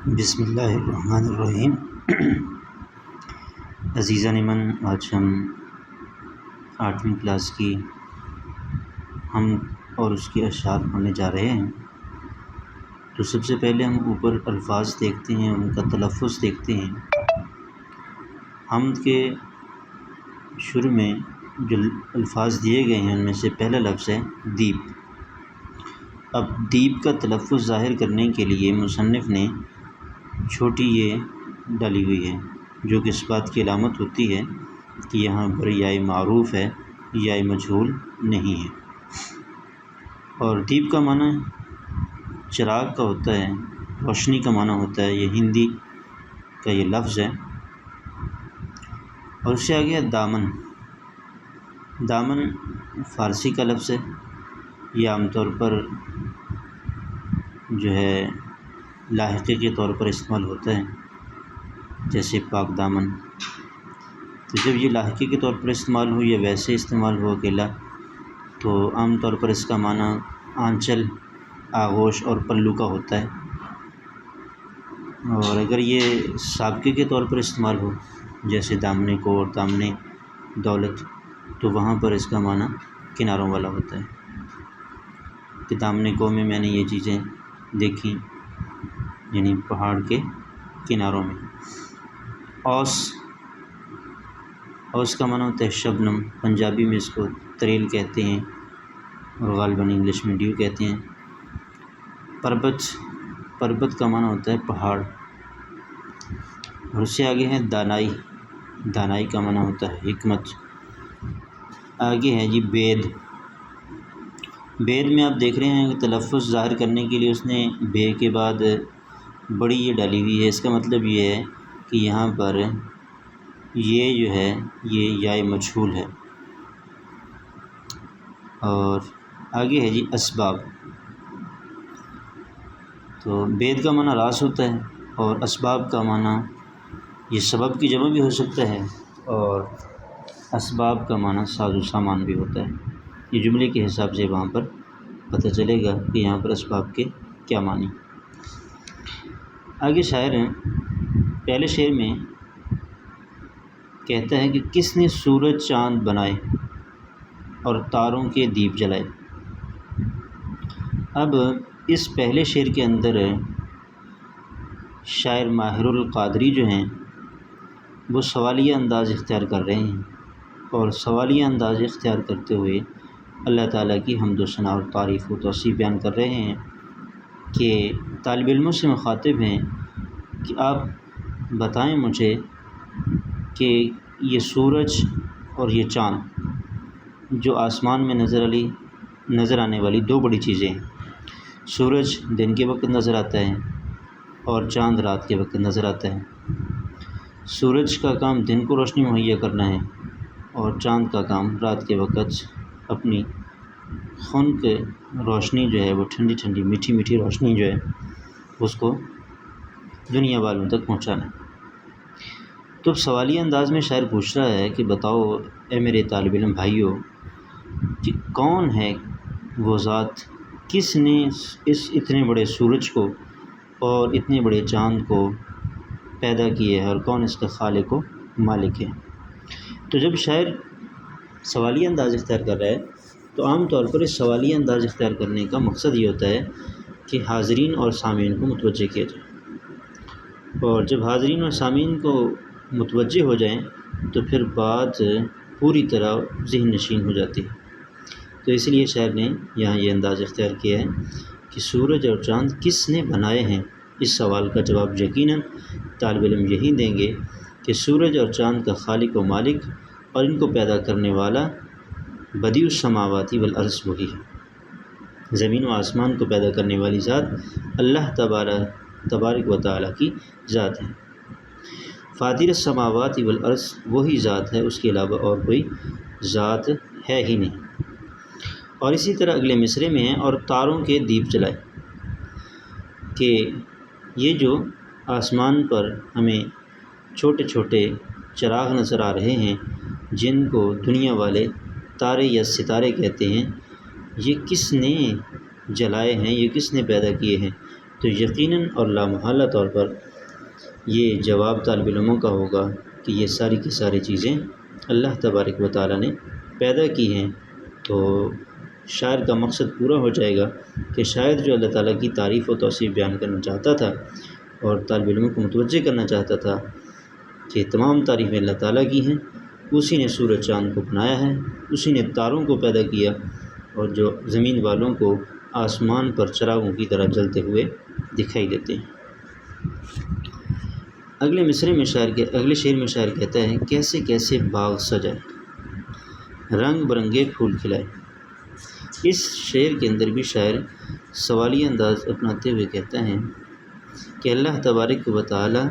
بسم اللہ الرحمن الرحیم۔ عزیزان من، آج ہم 8ویں کلاس کی ہم اور اس کے اشعار پڑھنے جا رہے ہیں۔ تو سب سے پہلے ہم اوپر الفاظ دیکھتے ہیں، ان کا تلفظ دیکھتے ہیں۔ حمد کے شروع میں جو الفاظ دیے گئے ہیں ان میں سے پہلا لفظ ہے دیپ۔ اب دیپ کا تلفظ ظاہر کرنے کے لیے مصنف نے چھوٹی یہ ڈالی ہوئی ہے، جو کہ اس بات کی علامت ہوتی ہے کہ یہاں پر یائے معروف ہے، یائے مجہول نہیں ہے۔ اور دیپ کا معنی چراغ کا ہوتا ہے، روشنی کا معنی ہوتا ہے، یہ ہندی کا یہ لفظ ہے۔ اور اس سے آگے ہے دامن۔ دامن فارسی کا لفظ ہے، یہ عام طور پر جو ہے لاحقے کے طور پر استعمال ہوتا ہے، جیسے پاک دامن۔ تو جب یہ لاحقے کے طور پر استعمال ہو یا ویسے استعمال ہو اکیلا، تو عام طور پر اس کا معنی آنچل، آغوش اور پلو کا ہوتا ہے۔ اور اگر یہ سابقے کے طور پر استعمال ہو، جیسے دامن کو اور دامن دولت، تو وہاں پر اس کا معنی کناروں والا ہوتا ہے کہ دامن کو میں نے یہ چیزیں دیکھیں، یعنی پہاڑ کے کناروں میں۔ اوس، اوس کا معنی ہوتا ہے شبنم، پنجابی میں اس کو تریل کہتے ہیں اور غالباً انگلش میں ڈیو کہتے ہیں۔ پربت، پربت کا معنی ہوتا ہے پہاڑ۔ اور اس سے آگے ہے دانائی۔ دانائی کا معنی ہوتا ہے حکمت۔ آگے ہے جی بید۔ بید میں آپ دیکھ رہے ہیں کہ تلفظ ظاہر کرنے کے لیے اس نے بے کے بعد بڑی یہ ڈالی ہوئی ہے۔ اس کا مطلب یہ ہے کہ یہاں پر یہ جو ہے یہ یائے مجہول ہے۔ اور آگے ہے جی اسباب۔ تو بید کا معنی راز ہوتا ہے، اور اسباب کا معنی یہ سبب کی جمع بھی ہو سکتا ہے، اور اسباب کا معنی ساز و سامان بھی ہوتا ہے۔ یہ جملے کے حساب سے وہاں پر پتہ چلے گا کہ یہاں پر اسباب کے کیا معنی۔ آگے شاعر ہیں، پہلے شعر میں کہتا ہے کہ کس نے سورج چاند بنائے اور تاروں کے دیپ جلائے۔ اب اس پہلے شعر کے اندر شاعر ماہر القادری جو ہیں وہ سوالیہ انداز اختیار کر رہے ہیں، اور سوالیہ انداز اختیار کرتے ہوئے اللہ تعالیٰ کی حمد و ثنا اور تعریف و توصیف بیان کر رہے ہیں کہ طالب علموں سے مخاطب ہیں کہ آپ بتائیں مجھے کہ یہ سورج اور یہ چاند جو آسمان میں نظر آنے والی دو بڑی چیزیں ہیں، سورج دن کے وقت نظر آتا ہے اور چاند رات کے وقت نظر آتا ہے۔ سورج کا کام دن کو روشنی مہیا کرنا ہے، اور چاند کا کام رات کے وقت اپنی خنک روشنی جو ہے وہ ٹھنڈی ٹھنڈی میٹھی میٹھی روشنی جو ہے اس کو دنیا والوں تک پہنچانا ہے۔ تو اب سوالیہ انداز میں شاعر پوچھ رہا ہے کہ بتاؤ اے میرے طالب علم بھائیو کہ کون ہے وہ ذات، کس نے اس اتنے بڑے سورج کو اور اتنے بڑے چاند کو پیدا کیے ہے، اور کون اس کا خالق و مالک ہے۔ تو جب شاعر سوالیہ انداز اختیار کر رہا ہے تو عام طور پر اس سوالیہ انداز اختیار کرنے کا مقصد یہ ہوتا ہے کہ حاضرین اور سامعین کو متوجہ کیا جائے، اور جب حاضرین اور سامعین کو متوجہ ہو جائیں تو پھر بات پوری طرح ذہن نشین ہو جاتی ہے۔ تو اس لیے شاعر نے یہاں یہ انداز اختیار کیا ہے کہ سورج اور چاند کس نے بنائے ہیں۔ اس سوال کا جواب یقیناً طالب علم یہی دیں گے کہ سورج اور چاند کا خالق و مالک اور ان کو پیدا کرنے والا بدیع السماوات والارض وہی ہے۔ زمین و آسمان کو پیدا کرنے والی ذات اللہ تبارک و تعالیٰ کی ذات ہے۔ فاطر السماوات والارض وہی ذات ہے، اس کے علاوہ اور کوئی ذات ہے ہی نہیں۔ اور اسی طرح اگلے مصرعے میں ہے اور تاروں کے دیپ جلائے، کہ یہ جو آسمان پر ہمیں چھوٹے چھوٹے چراغ نظر آ رہے ہیں جن کو دنیا والے تارے یا ستارے کہتے ہیں، یہ کس نے جلائے ہیں، یہ کس نے پیدا کیے ہیں۔ تو یقیناً اور لامحالہ طور پر یہ جواب طالب علموں کا ہوگا کہ یہ ساری کی ساری چیزیں اللہ تبارک و تعالیٰ نے پیدا کی ہیں۔ تو شاعر کا مقصد پورا ہو جائے گا کہ شاعر جو اللہ تعالیٰ کی تعریف و توصیف بیان کرنا چاہتا تھا اور طالب علموں کو متوجہ کرنا چاہتا تھا کہ تمام تعریفیں اللہ تعالیٰ کی ہیں، اسی نے سورج چاند کو بنایا ہے، اسی نے تاروں کو پیدا کیا اور جو زمین والوں کو آسمان پر چراغوں کی طرح جلتے ہوئے دکھائی دیتے ہیں۔ اگلے شعر میں شاعر کہتا ہے، کیسے کیسے باغ سجائے، رنگ برنگے پھول کھلائے۔ اس شعر کے اندر بھی شاعر سوالیہ انداز اپناتے ہوئے کہتا ہے کہ اللہ تبارک و تعالیٰ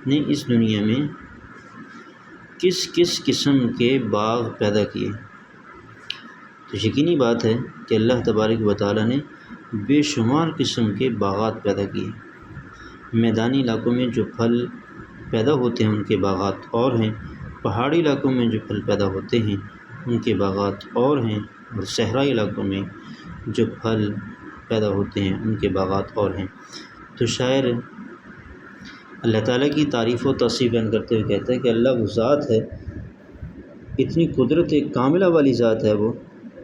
نے اس دنیا میں کس کس قسم کے باغ پیدا کیے۔ تو یقینی بات ہے کہ اللہ تبارک و تعالیٰ نے بے شمار قسم کے باغات پیدا کیے۔ میدانی علاقوں میں جو پھل پیدا ہوتے ہیں ان کے باغات اور ہیں، پہاڑی علاقوں میں جو پھل پیدا ہوتے ہیں ان کے باغات اور ہیں، اور صحرائی علاقوں میں جو پھل پیدا ہوتے ہیں ان کے باغات اور ہیں۔ تو شاعر اللہ تعالیٰ کی تعریف و توصیف بیان کرتے ہوئے کہتا ہے کہ اللہ وہ ذات ہے، اتنی قدرت کاملہ والی ذات ہے وہ،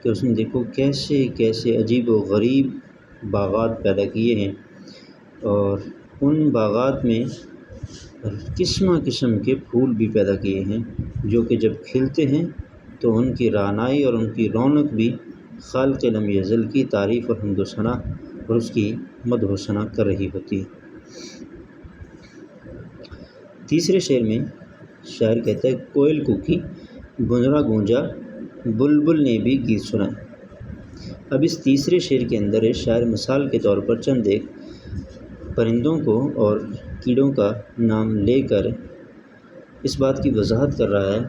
کہ اس نے دیکھو کیسے کیسے عجیب و غریب باغات پیدا کیے ہیں، اور ان باغات میں قسم قسم کے پھول بھی پیدا کیے ہیں جو کہ جب کھلتے ہیں تو ان کی رعنائی اور ان کی رونق بھی خالق لم یزل کی تعریف اور حمد و ثنا اور اس کی مدح و ثنا کر رہی ہوتی ہے۔ تیسرے شعر میں شاعر کہتا ہے، کوئل کوکی بنرا گونجا بلبل نے بھی گیت سنائے۔ اب اس تیسرے شعر کے اندر شاعر مثال کے طور پر چند ایک پرندوں کو اور کیڑوں کا نام لے کر اس بات کی وضاحت کر رہا ہے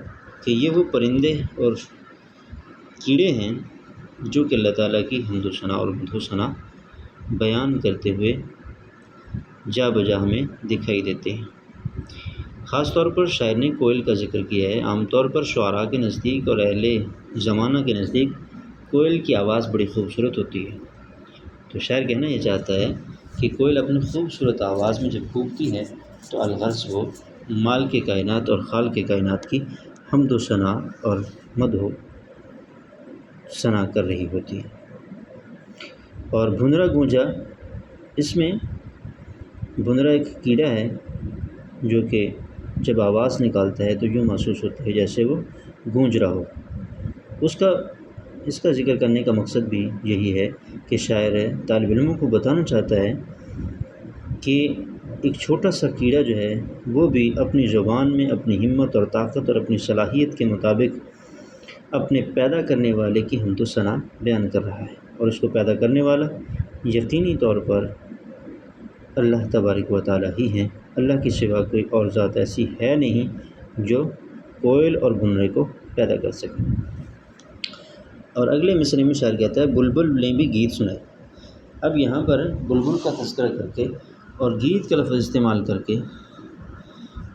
کہ یہ وہ پرندے اور کیڑے ہیں جو کہ اللہ تعالیٰ کی حمد و ثنا اور مدح و ثنا بیان کرتے ہوئے جا بجا ہمیں دکھائی دیتے ہیں۔ خاص طور پر شاعر نے کوئل کا ذکر کیا ہے۔ عام طور پر شعراء کے نزدیک اور اہل زمانہ کے نزدیک کوئل کی آواز بڑی خوبصورت ہوتی ہے۔ تو شاعر کہنا یہ چاہتا ہے کہ کوئل اپنی خوبصورت آواز میں جب پھونکتی ہے تو الغرض وہ مالک کائنات اور خالق کائنات کی حمد و ثنا اور مدح و ثنا کر رہی ہوتی ہے۔ اور بھنرا گونجا، اس میں بھنرا ایک کیڑا ہے جو کہ جب آواز نکالتا ہے تو یوں محسوس ہوتا ہے جیسے وہ گونج رہا ہو۔ اس کا ذکر کرنے کا مقصد بھی یہی ہے کہ شاعر طالب علموں کو بتانا چاہتا ہے کہ ایک چھوٹا سا کیڑا جو ہے وہ بھی اپنی زبان میں اپنی ہمت اور طاقت اور اپنی صلاحیت کے مطابق اپنے پیدا کرنے والے کی حمد و ثنا بیان کر رہا ہے، اور اس کو پیدا کرنے والا یقینی طور پر اللہ تبارک و تعالیٰ ہی ہیں۔ اللہ کی سوا کوئی اور ذات ایسی ہے نہیں جو کوئل اور بھنرے کو پیدا کر سکے۔ اور اگلے مصرعے میں شاعر کہتا ہے، بلبل نے بھی گیت سنائے۔ اب یہاں پر بلبل کا تذکرہ کر کے اور گیت کا لفظ استعمال کر کے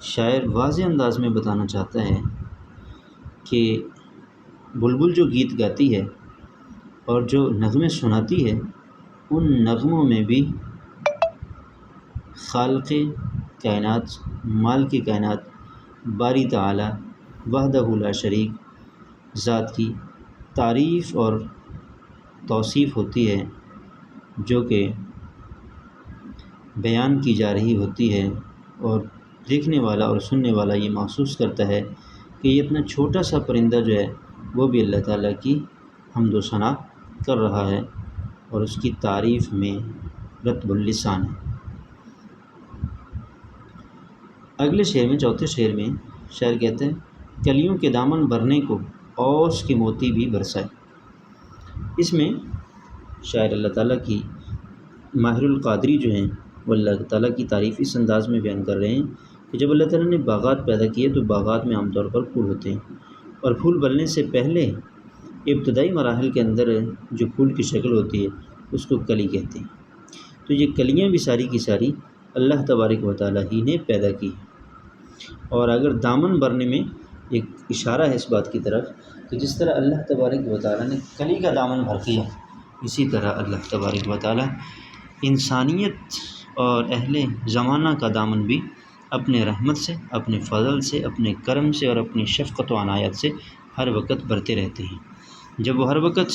شاعر واضح انداز میں بتانا چاہتا ہے کہ بلبل جو گیت گاتی ہے اور جو نغمے سناتی ہے ان نغموں میں بھی خالق کائنات، مالک کائنات، باری تعالی وحدہ لا شریک ذات کی تعریف اور توصیف ہوتی ہے جو کہ بیان کی جا رہی ہوتی ہے، اور دیکھنے والا اور سننے والا یہ محسوس کرتا ہے کہ یہ اتنا چھوٹا سا پرندہ جو ہے وہ بھی اللہ تعالیٰ کی حمد و ثنا کر رہا ہے اور اس کی تعریف میں رطب اللسان ہے۔ اگلے شعر میں، چوتھے شعر میں شاعر کہتے ہیں، کلیوں کے دامن بھرنے کو اوس کے موتی بھی برسائے۔ اس میں شاعر اللہ تعالیٰ کی ماہر القادری جو ہیں وہ اللہ تعالیٰ کی تعریف اس انداز میں بیان کر رہے ہیں کہ جب اللہ تعالیٰ نے باغات پیدا کیے تو باغات میں عام طور پر پھول ہوتے ہیں، اور پھول بننے سے پہلے ابتدائی مراحل کے اندر جو پھول کی شکل ہوتی ہے اس کو کلی کہتے ہیں۔ تو یہ کلیاں بھی ساری کی ساری اللہ تبارک و تعالیٰ ہی نے پیدا کی۔ اور اگر دامن بھرنے میں ایک اشارہ ہے اس بات کی طرف کہ جس طرح اللہ تبارک و تعالیٰ نے کلی کا دامن بھر دیا، اسی طرح اللہ تبارک و تعالیٰ انسانیت اور اہل زمانہ کا دامن بھی اپنے رحمت سے، اپنے فضل سے، اپنے کرم سے اور اپنی شفقت و عنایت سے ہر وقت بھرتے رہتے ہیں۔ جب وہ ہر وقت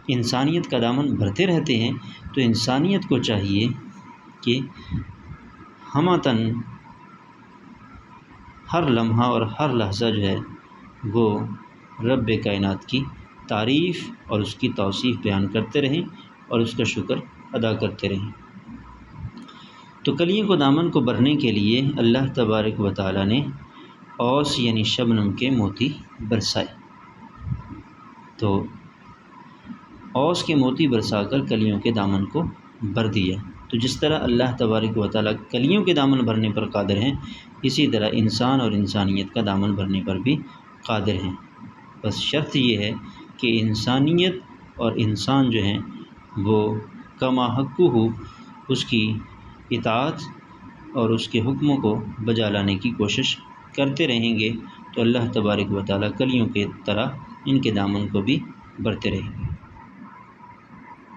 انسانیت کا دامن بھرتے رہتے ہیں تو انسانیت کو چاہیے کہ ہمتاً ہر لمحہ اور ہر لحظہ جو ہے وہ رب کائنات کی تعریف اور اس کی توصیف بیان کرتے رہیں اور اس کا شکر ادا کرتے رہیں۔ تو کلیوں کو دامن کو بھرنے کے لیے اللہ تبارک و تعالیٰ نے اوس یعنی شبنم کے موتی برسائے۔ تو اوس کے موتی برسا کر کلیوں کے دامن کو بھر دیا۔ تو جس طرح اللہ تبارک و تعالیٰ کلیوں کے دامن بھرنے پر قادر ہیں، اسی طرح انسان اور انسانیت کا دامن بھرنے پر بھی قادر ہیں۔ بس شرط یہ ہے کہ انسانیت اور انسان جو ہیں وہ کما حقہ اس کی اطاعت اور اس کے حکموں کو بجا لانے کی کوشش کرتے رہیں گے تو اللہ تبارک و تعالیٰ کلیوں کے طرح ان کے دامن کو بھی بھرتے رہیں گے۔